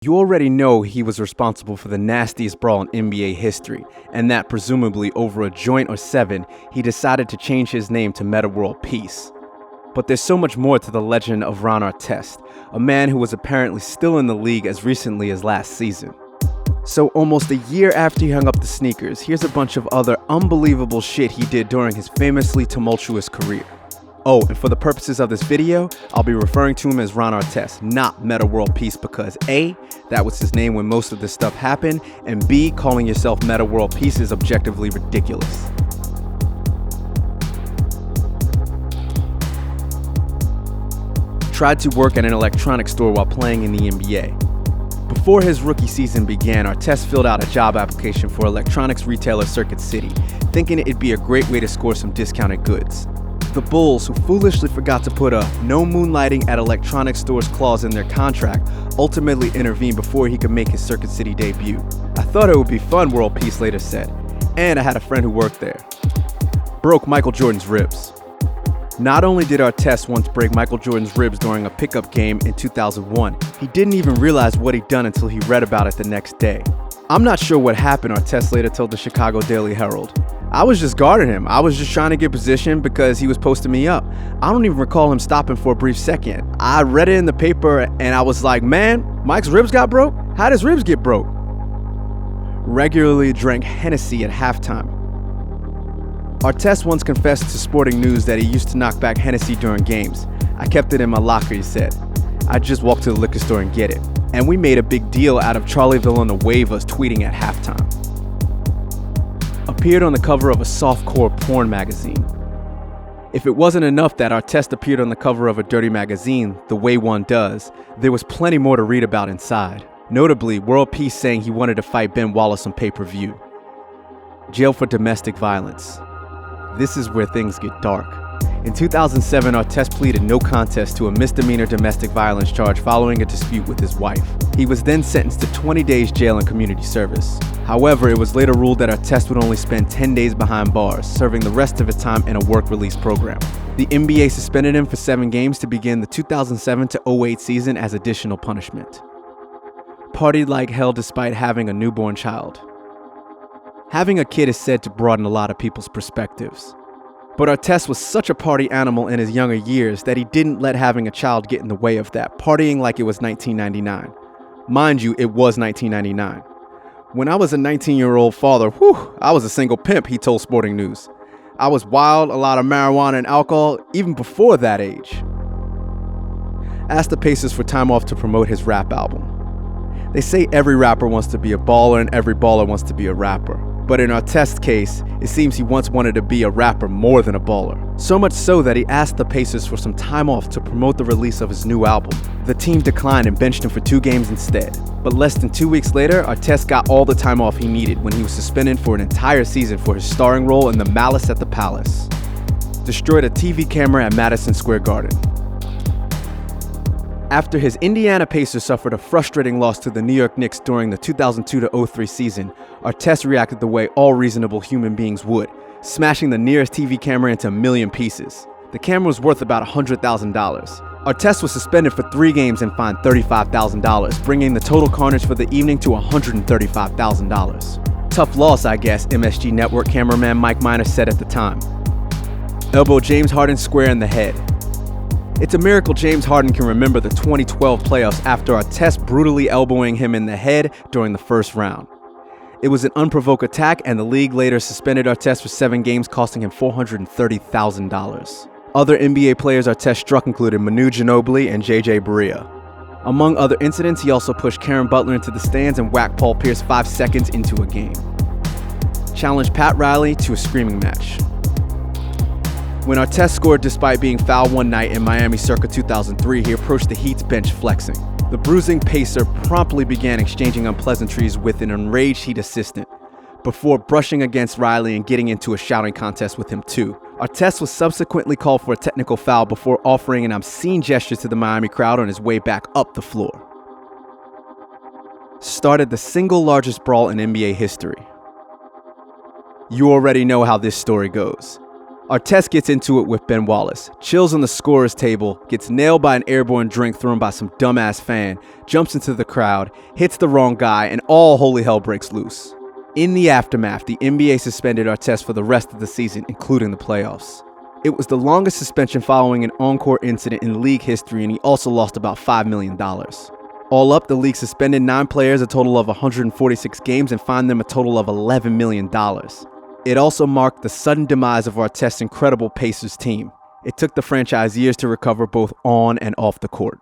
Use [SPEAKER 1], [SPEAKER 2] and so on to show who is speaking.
[SPEAKER 1] You already know he was responsible for the nastiest brawl in NBA history, and that presumably over a joint or seven, he decided to change his name to Metta World Peace. But there's so much more to the legend of Ron Artest, a man who was apparently still in the league as recently as last season. So almost a year after he hung up the sneakers, here's a bunch of other unbelievable shit he did during his famously tumultuous career. Oh, and for the purposes of this video, I'll be referring to him as Ron Artest, not Metta World Peace, because A, that was his name when most of this stuff happened, and B, calling yourself Metta World Peace is objectively ridiculous. Tried to work at an electronics store while playing in the NBA. Before his rookie season began, Artest filled out a job application for electronics retailer Circuit City, thinking it'd be a great way to score some discounted goods. The Bulls, who foolishly forgot to put a no moonlighting at electronics stores clause in their contract, ultimately intervened before he could make his Circuit City debut. I thought it would be fun, World Peace later said, and I had a friend who worked there. Broke Michael Jordan's ribs. Not only did Artest once break Michael Jordan's ribs during a pickup game in 2001, he didn't even realize what he'd done until he read about it the next day. I'm not sure what happened, Artest later told the Chicago Daily Herald. I was just guarding him. I was just trying to get position because he was posting me up. I don't even recall him stopping for a brief second. I read it in the paper and I was like, man, Mike's ribs got broke? How'd his ribs get broke? Regularly drank Hennessy at halftime. Artest once confessed to Sporting News that he used to knock back Hennessy during games. I kept it in my locker, he said. I'd just walk to the liquor store and get it. And we made a big deal out of Charlie Villanueva's tweeting at halftime. Appeared on the cover of a softcore porn magazine. If it wasn't enough that Artest appeared on the cover of a dirty magazine, the way one does, there was plenty more to read about inside. Notably, World Peace saying he wanted to fight Ben Wallace on pay-per-view. Jail for domestic violence. This is where things get dark. In 2007, Artest pleaded no contest to a misdemeanor domestic violence charge following a dispute with his wife. He was then sentenced to 20 days jail and community service. However, it was later ruled that Artest would only spend 10 days behind bars, serving the rest of his time in a work release program. The NBA suspended him for 7 games to begin the 2007-08 season as additional punishment. Partied like hell despite having a newborn child. Having a kid is said to broaden a lot of people's perspectives. But Artest was such a party animal in his younger years that he didn't let having a child get in the way of that, partying like it was 1999. Mind you, it was 1999. When I was a 19-year-old father, I was a single pimp, he told Sporting News. I was wild, a lot of marijuana and alcohol, even before that age. Asked the Pacers for time off to promote his rap album. They say every rapper wants to be a baller and every baller wants to be a rapper. But in Artest's case, it seems he once wanted to be a rapper more than a baller. So much so that he asked the Pacers for some time off to promote the release of his new album. The team declined and benched him for 2 games instead. But less than 2 weeks later, Artest got all the time off he needed when he was suspended for an entire season for his starring role in the Malice at the Palace. Destroyed a TV camera at Madison Square Garden. After his Indiana Pacers suffered a frustrating loss to the New York Knicks during the 2002-03 season, Artest reacted the way all reasonable human beings would, smashing the nearest TV camera into a million pieces. The camera was worth about $100,000. Artest was suspended for 3 games and fined $35,000, bringing the total carnage for the evening to $135,000. Tough loss, I guess, MSG Network cameraman Mike Miner said at the time. Elbow James Harden square in the head. It's a miracle James Harden can remember the 2012 playoffs after Artest brutally elbowing him in the head during the first round. It was an unprovoked attack, and the league later suspended Artest for 7 games, costing him $430,000. Other NBA players Artest struck included Manu Ginobili and JJ Barea. Among other incidents, he also pushed Karen Butler into the stands and whacked Paul Pierce 5 seconds into a game. Challenged Pat Riley to a screaming match. When Artest scored despite being fouled one night in Miami circa 2003, he approached the Heat's bench flexing. The bruising Pacer promptly began exchanging unpleasantries with an enraged Heat assistant, before brushing against Riley and getting into a shouting contest with him too. Artest was subsequently called for a technical foul before offering an obscene gesture to the Miami crowd on his way back up the floor. Started the single largest brawl in NBA history. You already know how this story goes. Artest gets into it with Ben Wallace, chills on the scorer's table, gets nailed by an airborne drink thrown by some dumbass fan, jumps into the crowd, hits the wrong guy, and all holy hell breaks loose. In the aftermath, the NBA suspended Artest for the rest of the season, including the playoffs. It was the longest suspension following an on-court incident in league history, and he also lost about $5 million. All up, the league suspended 9 players a total of 146 games and fined them a total of $11 million. It also marked the sudden demise of Artest's incredible Pacers team. It took the franchise years to recover both on and off the court.